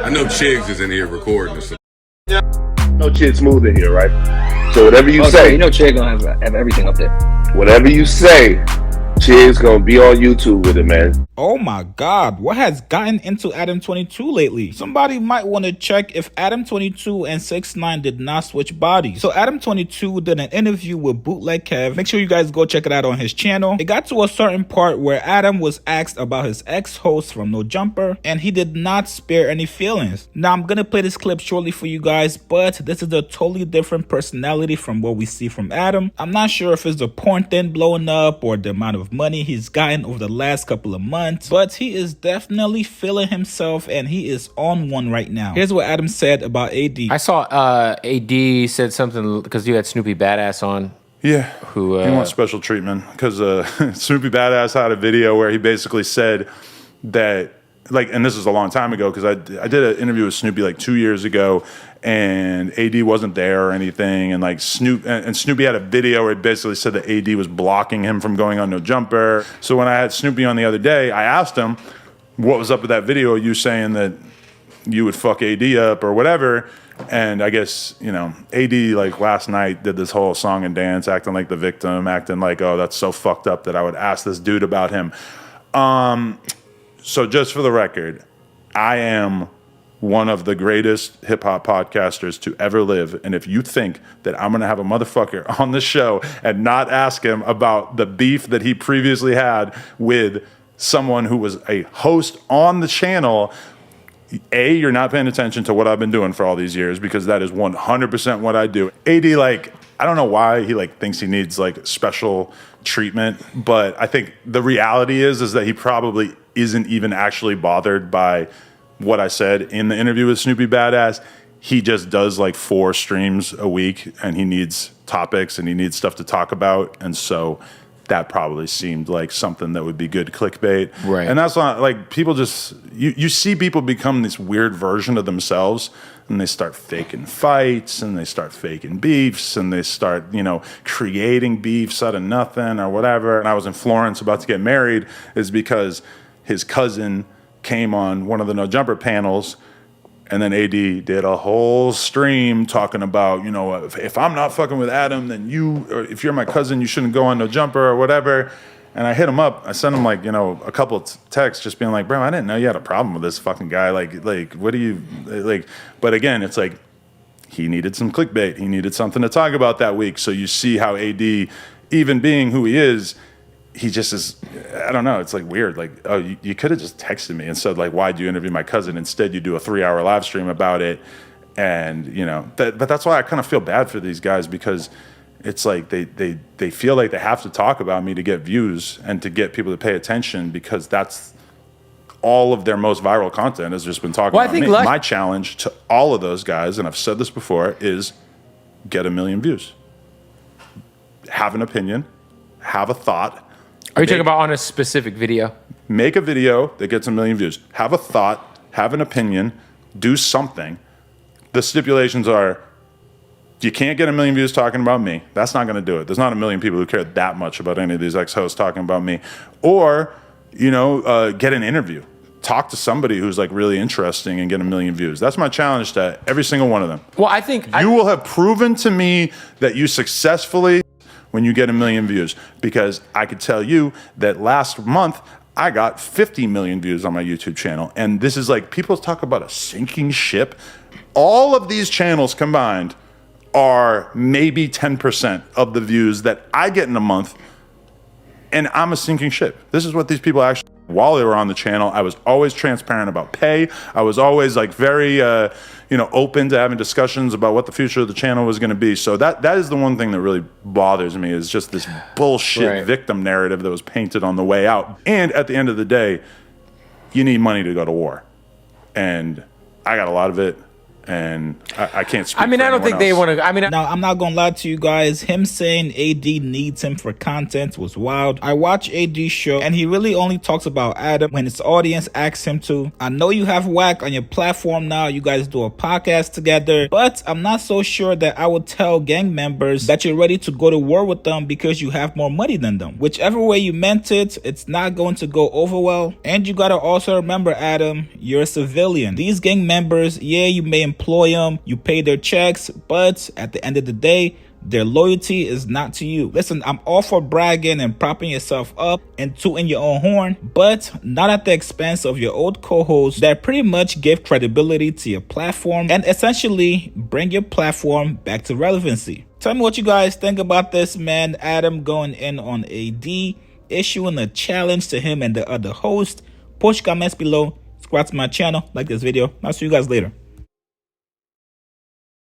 I know Chiggs is in here recording this. No Chid Smooth in here, right? So whatever you say, you know, Chig gonna have everything up there. whatever you say, Chid's gonna be on YouTube with it, man. Oh my god, what has gotten into Adam 22 lately? Somebody might want to check if Adam 22 and 6ix9ine did not switch bodies. So Adam 22 did an interview with Bootleg Kev. Make sure you guys go check it out on his channel. It got to a certain part where Adam was asked about his ex-host from No Jumper, and he did not spare any feelings. Now I'm gonna play this clip shortly for you guys, but this is a totally different personality from what we see from Adam. I'm not sure if it's the porn thing blowing up or the amount of money he's gotten over the last couple of months, but he is definitely feeling himself and he is on one right now. Here's what Adam said about AD. I saw AD said something because you had Snoopy Badass on. Yeah, who he wants special treatment because Snoopy Badass had a video where he basically said that, like, and this is a long time ago because I did an interview with Snoopy like 2 years ago, and AD wasn't there or anything, and like Snoopy had a video where it basically said that AD was blocking him from going on No Jumper. So when I had Snoopy on the other day, I asked him what was up with that video, you saying that you would fuck AD up or whatever. And I guess, you know, AD like last night did this whole song and dance acting like the victim, acting like, oh, that's so fucked up that I would ask this dude about him. So just for the record, I am one of the greatest hip-hop podcasters to ever live. And if you think that I'm going to have a motherfucker on the show and not ask him about the beef that he previously had with someone who was a host on the channel, A, you're not paying attention to what I've been doing for all these years, because that is 100% what I do. AD, like, I don't know why he like thinks he needs like special treatment, but I think the reality is that he probably isn't even actually bothered by what I said in the interview with Snoopy Badass. He just does like 4 streams a week and he needs topics and he needs stuff to talk about. And so that probably seemed like something that would be good clickbait. Right. And that's not like, people just, you see people become this weird version of themselves, and they start faking fights and they start faking beefs and they start, you know, creating beefs out of nothing or whatever. And I was in Florence about to get married is because his cousin came on one of the No Jumper panels, and then AD did a whole stream talking about, you know, if I'm not fucking with Adam, then you, or if you're my cousin, you shouldn't go on No Jumper or whatever. And I hit him up. I sent him like, you know, a couple of texts just being like, bro, I didn't know you had a problem with this fucking guy. Like, what do you, like, but again, it's like, he needed some clickbait. He needed something to talk about that week. So you see how AD, even being who he is, he just is, I don't know, it's like weird. Like, oh, you could have just texted me and said, like, why'd you interview my cousin? Instead, you do a 3-hour live stream about it. And, you know, but that's why I kind of feel bad for these guys, because it's like they feel like they have to talk about me to get views and to get people to pay attention, because that's all of their most viral content has just been talking about me. My challenge to all of those guys, and I've said this before, is get 1 million views. Have an opinion, have a thought. Are you talking about on a specific video? Make a video that gets 1 million views. Have a thought, have an opinion, do something. The stipulations are, you can't get 1 million views talking about me. That's not going to do it. There's not 1 million people who care that much about any of these ex-hosts talking about me. Or, you know, get an interview. Talk to somebody who's like really interesting and get 1 million views. That's my challenge to every single one of them. Well, I think you will have proven to me that you successfully when you get 1 million views, because I could tell you that last month I got 50 million views on my YouTube channel. And this is like, people talk about a sinking ship. All of these channels combined are maybe 10% of the views that I get in a month, and I'm a sinking ship. This is what these people actually, while they were on the channel, I was always transparent about pay. I was always like very, you know, open to having discussions about what the future of the channel was going to be. So that is the one thing that really bothers me, is just this bullshit victim narrative that was painted on the way out. And at the end of the day, you need money to go to war. And I got a lot of it. and I can't speak. I mean, for I don't think anyone they else. want to. I mean, Now, I'm not gonna lie to you guys. Him saying AD needs him for content was wild. I watch AD's show, and he really only talks about Adam when his audience asks him to. I know you have Whack on your platform now. You guys do a podcast together, but I'm not so sure that I would tell gang members that you're ready to go to war with them because you have more money than them. Whichever way you meant it, it's not going to go over well. And you gotta also remember, Adam, you're a civilian. These gang members, yeah, you may employ them, you pay their checks, but at the end of the day, their loyalty is not to you. Listen, I'm all for bragging and propping yourself up and tooting your own horn, but not at the expense of your old co-hosts that pretty much give credibility to your platform and essentially bring your platform back to relevancy. Tell me what you guys think about this, man. Adam going in on AD, issuing a challenge to him and the other host. Post your comments below. Subscribe to my channel. Like this video. I'll see you guys later.